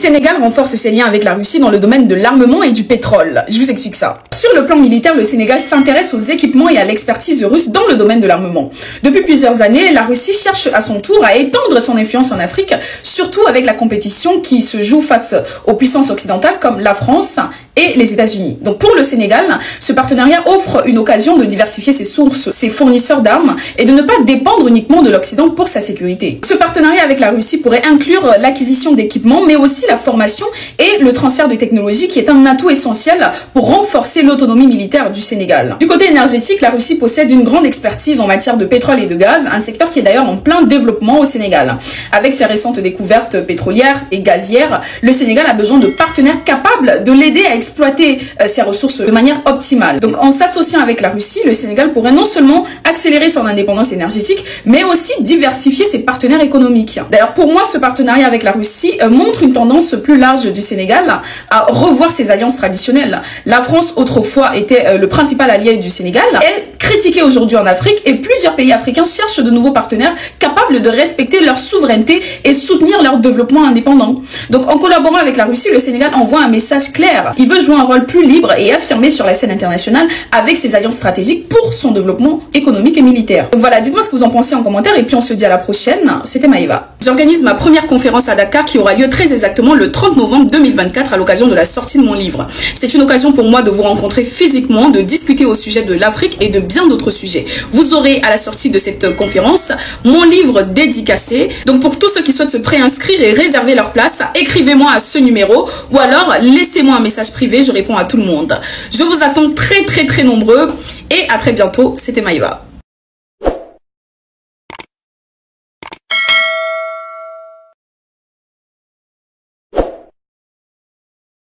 Sénégal renforce ses liens avec la Russie dans le domaine de l'armement et du pétrole. Je vous explique ça. Sur le plan militaire, le Sénégal s'intéresse aux équipements et à l'expertise russe dans le domaine de l'armement. Depuis plusieurs années, la Russie cherche à son tour à étendre son influence en Afrique, surtout avec la compétition qui se joue face aux puissances occidentales comme la France et les États-Unis. Donc pour le Sénégal, ce partenariat offre une occasion de diversifier ses sources, ses fournisseurs d'armes et de ne pas dépendre uniquement de l'Occident pour sa sécurité. Ce partenariat avec la Russie pourrait inclure l'acquisition d'équipements, mais aussi la formation et le transfert de technologies qui est un atout essentiel pour renforcer l'autonomie militaire du Sénégal. Du côté énergétique, la Russie possède une grande expertise en matière de pétrole et de gaz, un secteur qui est d'ailleurs en plein développement au Sénégal. Avec ses récentes découvertes pétrolières et gazières, le Sénégal a besoin de partenaires capables de l'aider à exploiter ses ressources de manière optimale. Donc en s'associant avec la Russie, le Sénégal pourrait non seulement accélérer son indépendance énergétique, mais aussi diversifier ses partenaires économiques. D'ailleurs, pour moi, ce partenariat avec la Russie montre une tendance plus large du Sénégal à revoir ses alliances traditionnelles. La France, autrefois, était le principal allié du Sénégal, est critiquée aujourd'hui en Afrique et plusieurs pays africains cherchent de nouveaux partenaires capables de respecter leur souveraineté et soutenir leur développement indépendant. Donc en collaborant avec la Russie, le Sénégal envoie un message clair. Il veut jouer un rôle plus libre et affirmé sur la scène internationale avec ses alliances stratégiques pour son développement économique et militaire. Donc voilà, dites-moi ce que vous en pensez en commentaire et puis on se dit à la prochaine. C'était Maëva. J'organise ma première conférence à Dakar qui aura lieu très exactement le 30 novembre 2024 à l'occasion de la sortie de mon livre. C'est une occasion pour moi de vous rencontrer physiquement, de discuter au sujet de l'Afrique et de bien d'autres sujets. Vous aurez à la sortie de cette conférence mon livre dédicacé. Donc pour tous ceux qui souhaitent se préinscrire et réserver leur place, écrivez-moi à ce numéro ou alors laissez-moi un message privé, je réponds à tout le monde. Je vous attends très nombreux et à très bientôt. C'était Maëva.